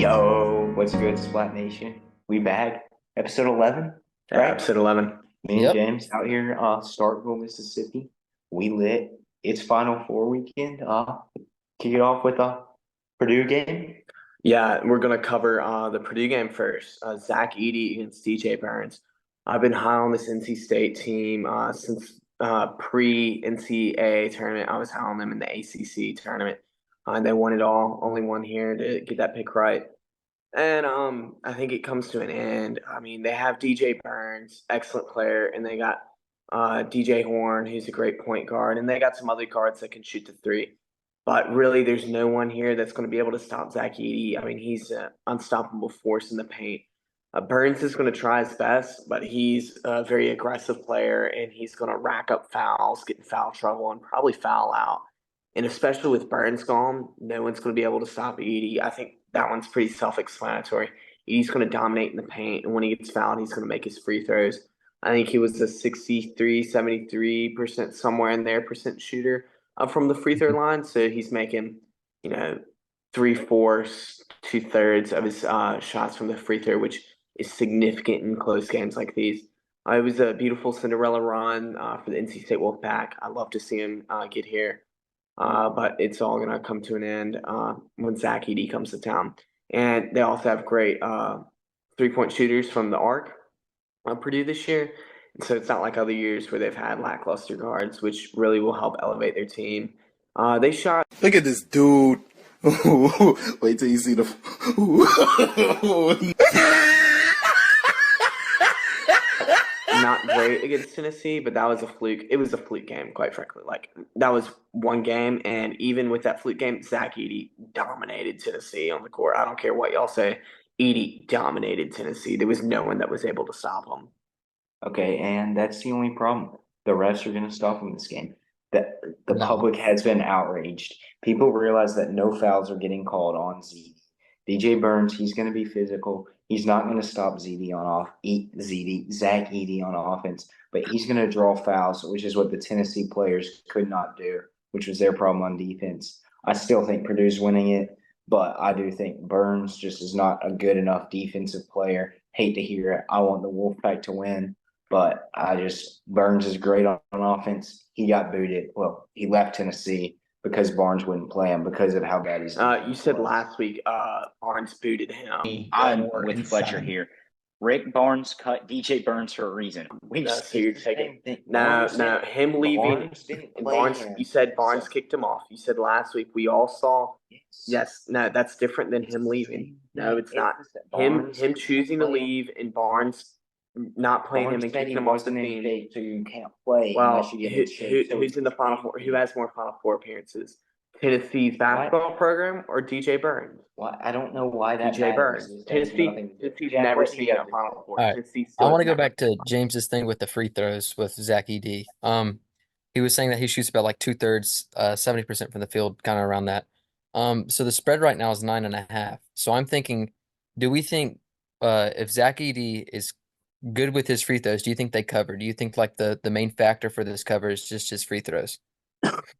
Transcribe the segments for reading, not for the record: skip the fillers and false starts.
Yo, what's good, Splat Nation? We back, episode 11, Yeah, right? episode 11. Me and Yep. James out here, Starkville, Mississippi. We lit. It's Final Four weekend. Kick it off with a Purdue game. Yeah, we're going to cover the Purdue game first. Zach Edey against DJ Burns. I've been high on this NC State team since pre-NCAA tournament. I was high on them in the ACC tournament. And they won it all. Only one here to get that pick right. And I think it comes to an end. I mean, they have DJ Burns, excellent player, and they got DJ Horn, who's a great point guard, and they got some other guards that can shoot the three. But really, there's no one here that's going to be able to stop Zach Edey. I mean, he's an unstoppable force in the paint. Burns is going to try his best, but he's a very aggressive player, and he's going to rack up fouls, get in foul trouble, and probably foul out. And especially with Burns gone, no one's going to be able to stop Edey. I think that one's pretty self-explanatory. Edey's going to dominate in the paint, and when he gets fouled, he's going to make his free throws. I think he was a 63, 73% somewhere in there percent shooter from the free throw line. So he's making, 3/4, 2/3 of his shots from the free throw, which is significant in close games like these. It was a beautiful Cinderella run for the NC State Wolfpack. I love to see him get here. But it's all going to come to an end when Zach Edey comes to town. And they also have great three-point shooters from the arc on Purdue this year. And so it's not like other years where they've had lackluster guards, which really will help elevate their team. They shot. Look at this dude. Wait till you see the. Not great against Tennessee, but that was a fluke. It was a fluke game, quite frankly. Like, that was one game, and even with that fluke game, Zach Edey dominated Tennessee on the court. I don't care what y'all say. Edey dominated Tennessee. There was no one that was able to stop him. Okay, and that's the only problem. The refs are going to stop him this game. The No. public has been outraged. People realize that no fouls are getting called on Z. DJ Burns, he's going to be physical. He's not going to stop Zach Edey on offense, but he's going to draw fouls, which is what the Tennessee players could not do, which was their problem on defense. I still think Purdue's winning it, but I do think Burns just is not a good enough defensive player. Hate to hear it. I want the Wolfpack to win, but Burns is great on offense. He got booted. Well, he left Tennessee because Barnes wouldn't play him because of how bad he's. You said last week Barnes booted him. I'm with Fletcher here. Rick Barnes cut DJ Burns for a reason. No, so you're taking him leaving. You said Barnes kicked him off. You said last week we all saw. Yes, no, that's different than him leaving. No, it's not. Him choosing to leave and Barnes not playing him and kicking him off the team. So you can't play Well, unless you get in shape. who's in the Final Four? Who has more Final Four appearances? Tennessee's basketball program or DJ Burns? Well, I don't know why that DJ matters. Burns. Tennessee's never seen a Final Four. All right. I want to go back to James's thing with the free throws with Zach Edey. He was saying that he shoots about like 2/3, 70% from the field, kind of around that. So the spread right now is 9.5. So I'm thinking, do we think if Zach Edey is good with his free throws, do you think they cover? Do you think like the main factor for this cover is just his free throws?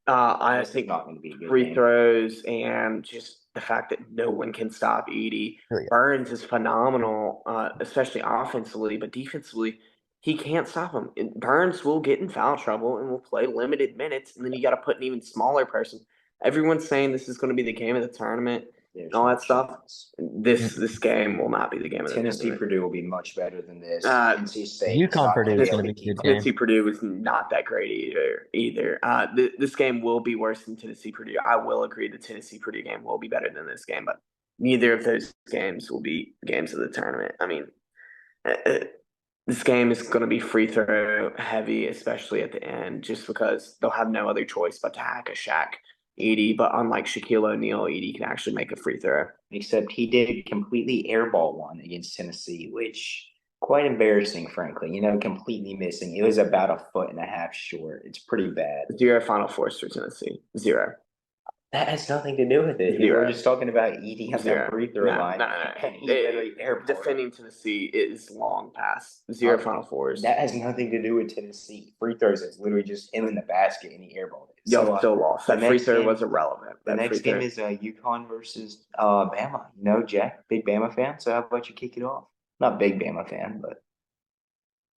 I think not going to be a good free game. throws and just the fact that no one can stop Edey. Yeah. Burns is phenomenal, especially offensively, but defensively, he can't stop him. Burns will get in foul trouble and will play limited minutes, and then you got to put an even smaller person. Everyone's saying this is going to be the game of the tournament and all that stuff. This game will not be the game of the Tennessee tournament. Purdue will be much better than this. NC State. UConn Purdue is going to be a good game. Tennessee Purdue is not that great either. This game will be worse than Tennessee Purdue. I will agree the Tennessee Purdue game will be better than this game, but neither of those games will be games of the tournament. I mean, this game is going to be free throw heavy, especially at the end, just because they'll have no other choice but to hack a Shaq Edey. But unlike Shaquille O'Neal, Edey can actually make a free throw. Except he did completely airball one against Tennessee, which quite embarrassing, frankly. Completely missing. It was about 1.5 feet short. It's pretty bad. 0 Final Fours for Tennessee. 0. That has nothing to do with it. Zero. We're just talking about eating at that free throw line. No. And he literally airballed it. Defending Tennessee is long past. Zero Final Fours. That has nothing to do with Tennessee. Free throws is literally just him in the basket and he airballed it. Y'all still lost. That free throw was irrelevant. The next game is UConn versus Bama. You know, Jack, big Bama fan. So how about you kick it off? Not big Bama fan, but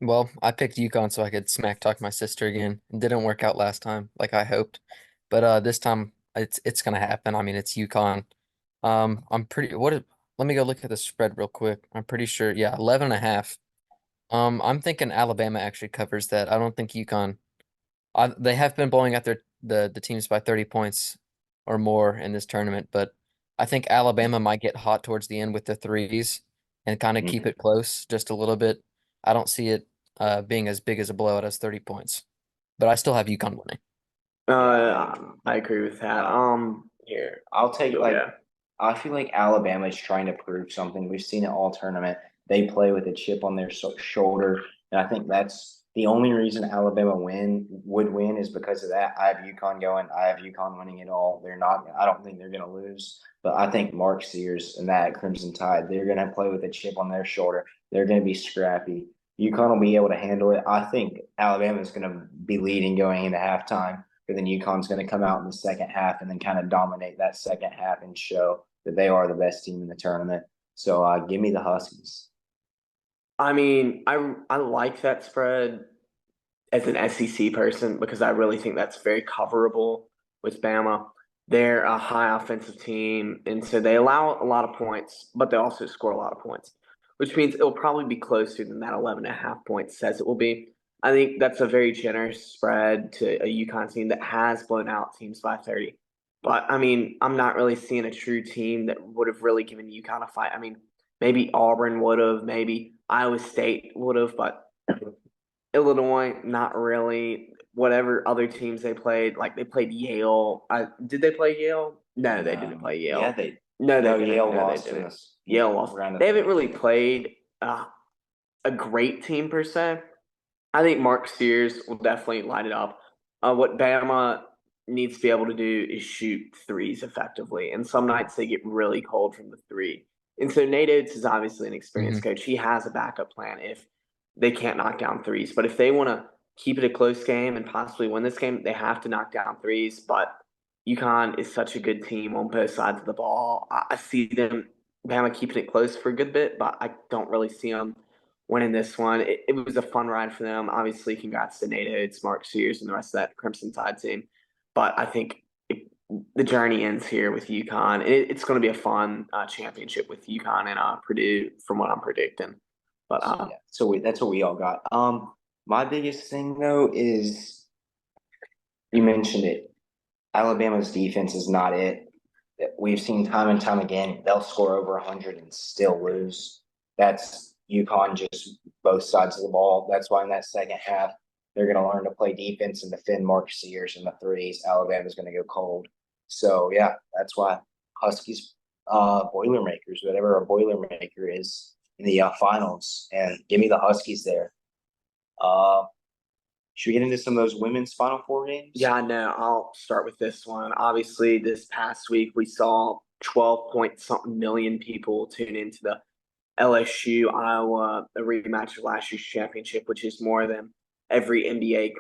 Well, I picked UConn so I could smack talk my sister again. It didn't work out last time like I hoped, but this time it's gonna happen. I mean, it's UConn. I'm pretty. Let me go look at the spread real quick. I'm pretty sure. Yeah, 11.5. I'm thinking Alabama actually covers that. I don't think UConn. They have been blowing out the teams by 30 points or more in this tournament, but I think Alabama might get hot towards the end with the threes and kind of keep it close just a little bit. I don't see it being as big as a blowout as 30 points, but I still have UConn winning. I agree with that. Here I'll take I feel like Alabama is trying to prove something. We've seen it all tournament. They play with a chip on their shoulder, and I think that's the only reason Alabama would win is because of that. I have UConn going. I have UConn winning it all. They're not. I don't think they're going to lose, but I think Mark Sears and that Crimson Tide, they're going to play with a chip on their shoulder. They're going to be scrappy. UConn will be able to handle it. I think Alabama is going to be leading going into halftime, but then UConn's going to come out in the second half and then kind of dominate that second half and show that they are the best team in the tournament. So give me the Huskies. I mean, I like that spread as an SEC person because I really think that's very coverable with Bama. They're a high offensive team, and so they allow a lot of points, but they also score a lot of points, which means it'll probably be closer than that 11.5 points says it will be. I think that's a very generous spread to a UConn team that has blown out teams by 30. But, I mean, I'm not really seeing a true team that would have really given UConn a fight. I mean, maybe Auburn would have, maybe Iowa State would have, but Illinois, not really. Whatever other teams they played, like they played Yale. Did they play Yale? No, they didn't play Yale. Yeah, they no, they didn't. Yale No, lost. they didn't. Yale lost. They haven't really played a great team per se. I think Mark Sears will definitely light it up. What Bama needs to be able to do is shoot threes effectively, and some nights they get really cold from the three. And so Nate Oates is obviously an experienced coach. He has a backup plan if they can't knock down threes. But if they want to keep it a close game and possibly win this game, they have to knock down threes. But UConn is such a good team on both sides of the ball. I see them, Bama keeping it close for a good bit, but I don't really see them winning this one. It was a fun ride for them. Obviously, congrats to Nate Oates, Mark Sears, and the rest of that Crimson Tide team. But I think the journey ends here with UConn. It's going to be a fun championship with UConn and Purdue, from what I'm predicting. But that's what we all got. My biggest thing though is you mentioned it. Alabama's defense is not it. We've seen time and time again they'll score over 100 and still lose. That's UConn, just both sides of the ball. That's why in that second half they're going to learn to play defense and defend Mark Sears and the threes. Alabama's going to go cold. So yeah, that's why Huskies, Boilermakers, whatever a Boilermaker is in the finals, and give me the Huskies there. Should we get into some of those women's Final Four games? Yeah, no, I'll start with this one. Obviously, this past week we saw 12-point-something million people tune into the LSU Iowa a rematch of last year's championship, which is more than every NBA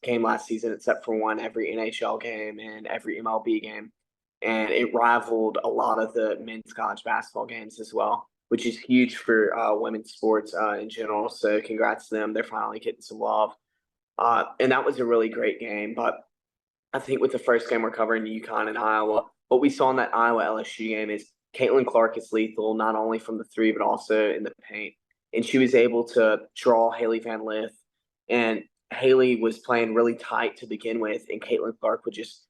game last season, except for one, every NHL game and every MLB game. And it rivaled a lot of the men's college basketball games as well, which is huge for women's sports in general. So congrats to them. They're finally getting some love. And that was a really great game. But I think with the first game we're covering, UConn and Iowa, what we saw in that Iowa LSU game is Caitlin Clark is lethal, not only from the three, but also in the paint. And she was able to draw Haley Van Lith. And Haley was playing really tight to begin with, and Caitlin Clark would just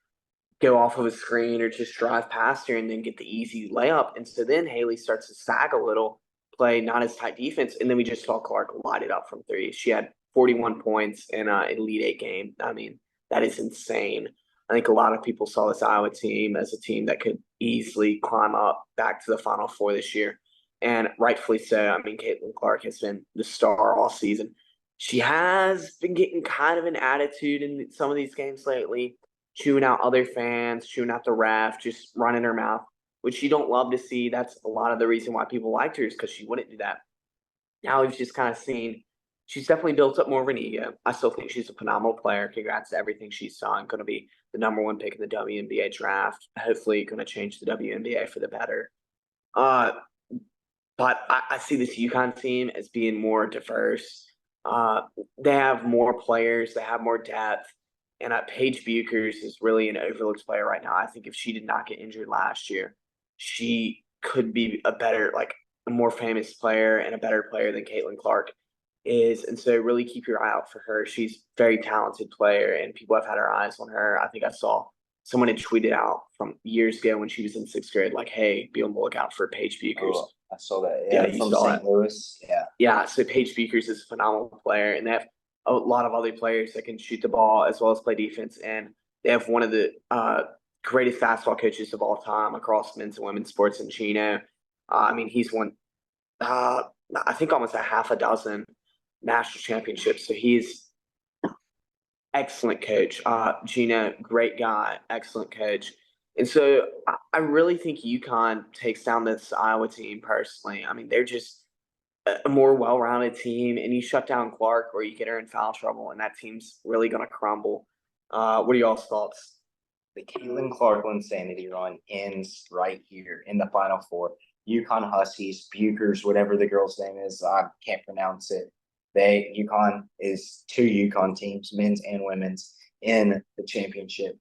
go off of a screen or just drive past her and then get the easy layup. And so then Haley starts to sag a little, play not as tight defense, and then we just saw Clark light it up from three. She had 41 points in an Elite Eight game. I mean, that is insane. I think a lot of people saw this Iowa team as a team that could easily climb up back to the Final Four this year. And rightfully so. I mean, Caitlin Clark has been the star all season. She has been getting kind of an attitude in some of these games lately. chewing out other fans, chewing out the ref, just running her mouth, which you don't love to see. That's a lot of the reason why people liked her is because she wouldn't do that. Now we've just kind of seen she's definitely built up more of an ego. I still think she's a phenomenal player. Congrats to everything she's done. Going to be the number one pick in the WNBA draft. Hopefully, going to change the WNBA for the better. Uh, but I see this UConn team as being more diverse. They have more players. They have more depth. And Paige Bueckers is really an overlooked player right now. I think if she did not get injured last year, she could be a better, like a more famous player and a better player than Caitlin Clark is. And so really keep your eye out for her. She's a very talented player and people have had their eyes on her. I think I saw someone had tweeted out from years ago when she was in 6th grade, like, hey, be on the lookout for Paige Bueckers. Oh, I saw that. Yeah, Yeah, you from saw St. Louis. Yeah. Yeah, so Paige Bueckers is a phenomenal player, and they have a lot of other players that can shoot the ball as well as play defense. And they have one of the greatest basketball coaches of all time across men's and women's sports in Gino. I mean, he's won, I think, almost a half a dozen national championships. So he's excellent coach. Gino, great guy, excellent coach. And so I really think UConn takes down this Iowa team personally. I mean, they're just a more well-rounded team, and you shut down Clark or you get her in foul trouble, and that team's really going to crumble. What are y'all's thoughts? The Caitlin Clark insanity run ends right here in the Final Four. UConn Huskies, Bueckers, whatever the girl's name is, I can't pronounce it. UConn is 2 UConn teams, men's and women's, in the championship.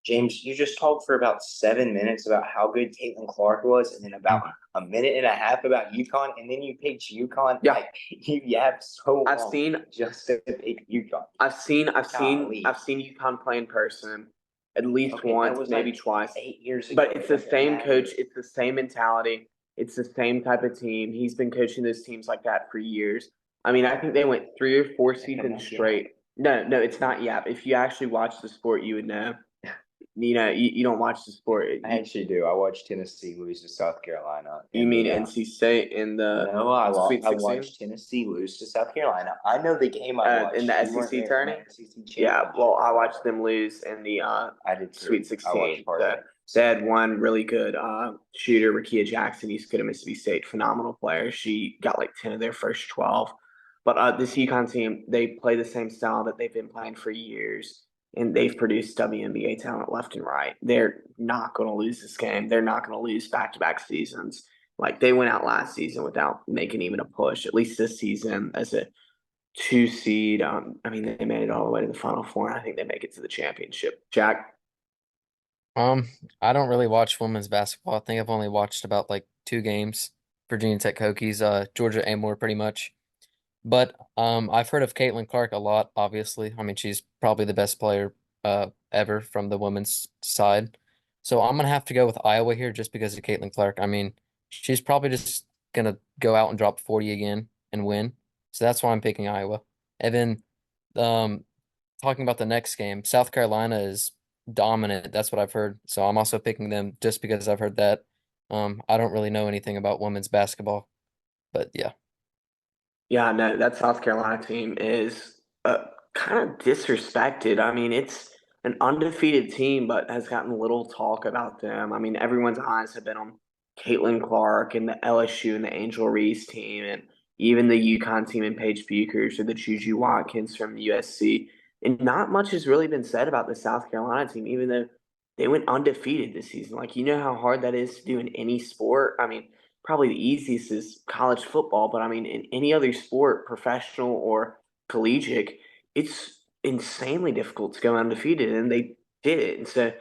James, you just talked for about 7 minutes about how good Caitlin Clark was, and then about a minute and a half about UConn, and then you picked UConn. Yeah. Like, you have so I've long seen just to pick UConn. I've seen Golly. UConn play in person at least Okay, that once, was maybe like twice. 8 years ago. But it's the same coach, it's the same mentality, it's the same type of team. He's been coaching those teams like that for years. I mean, I think they went 3 or 4 seasons straight. No, it's not Yap. If you actually watch the sport, you would know. You don't watch the sport. I actually do. I watched Tennessee lose to South Carolina. You mean NC State in the No, I Sweet 16? watched Tennessee lose to South Carolina. I know the game I watched. In the You weren't SEC there tournament? for the SEC Yeah, championship. well, I watched them lose in the I did too. Sweet I 16. watched part of it. They had one really good shooter, Rakia Jackson. He's good at Mississippi State, phenomenal player. She got like 10 of their first 12. But this UConn team, they play the same style that they've been playing for years, and they've produced WNBA talent left and right. They're not going to lose this game. They're not going to lose back-to-back seasons. Like, they went out last season without making even a push. At least this season as a 2 seed. I mean, they made it all the way to the Final Four, and I think they make it to the championship. Jack? I don't really watch women's basketball. I think I've only watched about like 2 games. Virginia Tech Hokies, Georgia Amore pretty much. But I've heard of Caitlin Clark a lot, obviously. I mean, she's probably the best player ever from the women's side. So I'm gonna have to go with Iowa here just because of Caitlin Clark. I mean, she's probably just gonna go out and drop 40 again and win. So that's why I'm picking Iowa. And then talking about the next game, South Carolina is dominant. That's what I've heard. So I'm also picking them just because I've heard that. I don't really know anything about women's basketball, but yeah. Yeah, no, that South Carolina team is kind of disrespected. I mean, it's an undefeated team, but has gotten little talk about them. I mean, everyone's eyes have been on Caitlin Clark and the LSU and the Angel Reese team, and even the UConn team and Paige Bueckers or the Juju Watkins from USC. And not much has really been said about the South Carolina team, even though they went undefeated this season. Like, you know how hard that is to do in any sport? I mean, probably the easiest is college football, but I mean, in any other sport, professional or collegiate, it's insanely difficult to go undefeated, and they did it. And so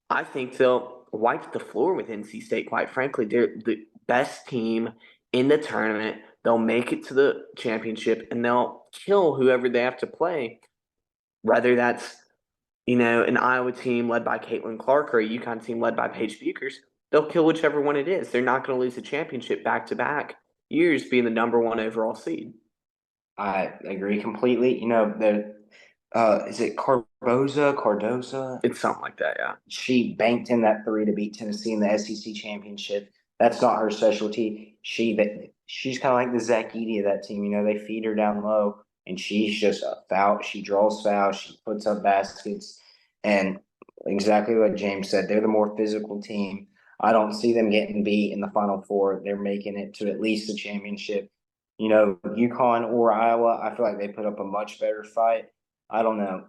I think they'll wipe the floor with NC State, quite frankly. They're the best team in the tournament. They'll make it to the championship, and they'll kill whoever they have to play, whether that's an Iowa team led by Caitlin Clark or a UConn team led by Paige Bueckers. They'll kill whichever one it is. They're not going to lose the championship back-to-back years being the number 1 overall seed. I agree completely. Is it Cardoza? It's something like that, yeah. She banked in that 3 to beat Tennessee in the SEC championship. That's not her specialty. She's kind of like the Zach Edey of that team. They feed her down low, and she's just a foul. She draws fouls. She puts up baskets. And exactly what James said. They're the more physical team. I don't see them getting beat in the Final Four. They're making it to at least the championship. UConn or Iowa, I feel like they put up a much better fight. I don't know.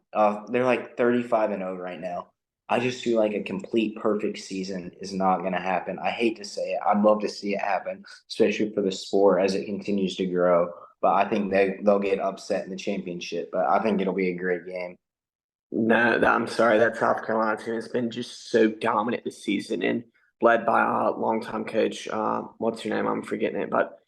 They're like 35-0 right now. I just feel like a complete perfect season is not going to happen. I hate to say it. I'd love to see it happen, especially for the sport as it continues to grow. But I think they'll get upset in the championship. But I think it'll be a great game. No, I'm sorry. That South Carolina team has been just so dominant this season and led by a longtime coach. What's her name? I'm forgetting it, but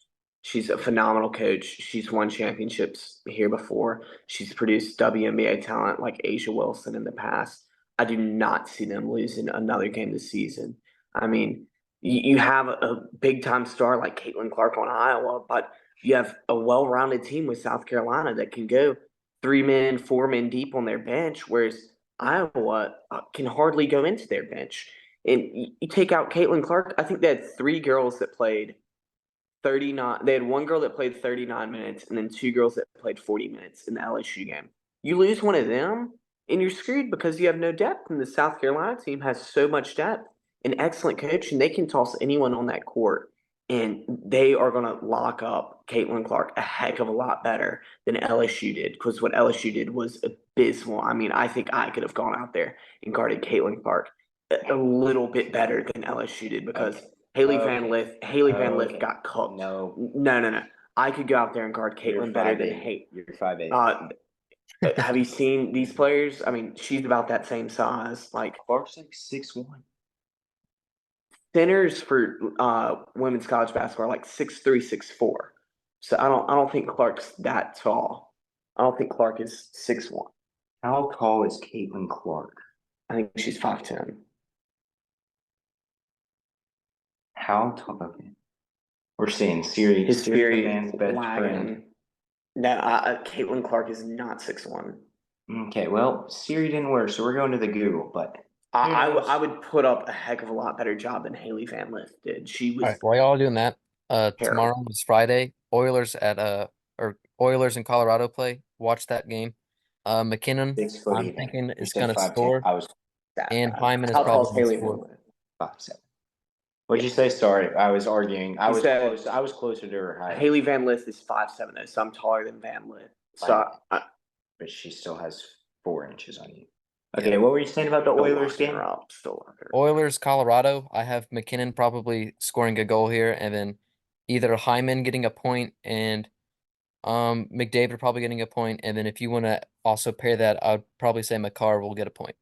she's a phenomenal coach. She's won championships here before. She's produced WNBA talent like Asia Wilson in the past. I do not see them losing another game this season. I mean, you have a big time star like Caitlin Clark on Iowa, but you have a well rounded team with South Carolina that can go 3 men, 4 men deep on their bench, whereas Iowa can hardly go into their bench. And you take out Caitlin Clark, I think they had 3 girls that played 39. They had 1 girl that played 39 minutes and then 2 girls that played 40 minutes in the LSU game. You lose one of them and you're screwed because you have no depth. And the South Carolina team has so much depth and excellent coaching. They can toss anyone on that court. And they are going to lock up Caitlin Clark a heck of a lot better than LSU did, because what LSU did was abysmal. I mean, I think I could have gone out there and guarded Caitlin Clark a little bit better than LSU did, because Haley Van Lith got cooked. No. I could go out there and guard Caitlin better than Haley. You're 5'8". Have you seen these players? I mean, she's about that same size. Like Clark's like 6'1". Centers for women's college basketball are like 6'3", 6'4". So I don't think Clark's that tall. I don't think Clark is 6'1". How tall is Caitlin Clark? I think she's 5'10". How tall? Okay. We're seeing Siri. History the man's best friend. No, Caitlin Clark is not 6'1". Okay, well, Siri didn't work, so we're going to the Google. But I would put up a heck of a lot better job than Haley Van Lith did. She was All right, while y'all doing that, terrible. tomorrow is Friday. Oilers and Colorado play. Watch that game. McKinnon, 6 foot I'm even. thinking You is said going to 5'10". score, I was and Hyman is How tall is probably Haley going Van to Lith? 5'7". What'd you say? Sorry, I was arguing. I was closer to her height. Haley Van Lith is 5'7", though, so I'm taller than Van Lith. So, but she still has 4 inches on you. Okay, what were you saying about the Oilers game? Oilers, Colorado. I have McKinnon probably scoring a goal here, and then either Hyman getting a point and McDavid probably getting a point, and then if you want to also pair that, I'd probably say McCarr will get a point.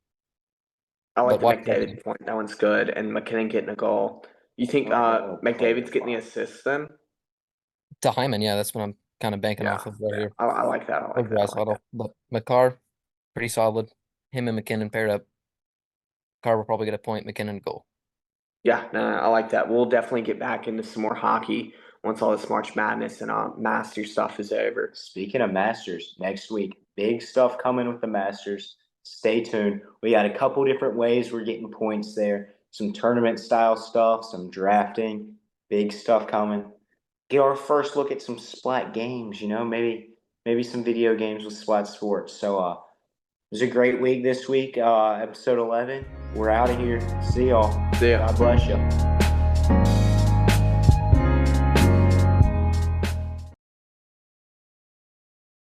I like the But McDavid point. That one's good, and McKinnon getting a goal. You think McDavid's getting the assist then? To Hyman, yeah, that's what I'm kind of banking off of right here. I like that. I like that. But McCarr, pretty solid. Him and McKinnon paired up. Carr will probably get a point. McKinnon goal. Yeah, no, I like that. We'll definitely get back into some more hockey once all this March Madness and Master stuff is over. Speaking of Masters, next week, big stuff coming with the Masters. Stay tuned. We got a couple different ways we're getting points there. Some tournament style stuff, some drafting, big stuff coming. Get our first look at some Splat games, maybe some video games with Splat Sports. So it was a great week this week, episode 11. We're out of here. See y'all. See ya. God bless you.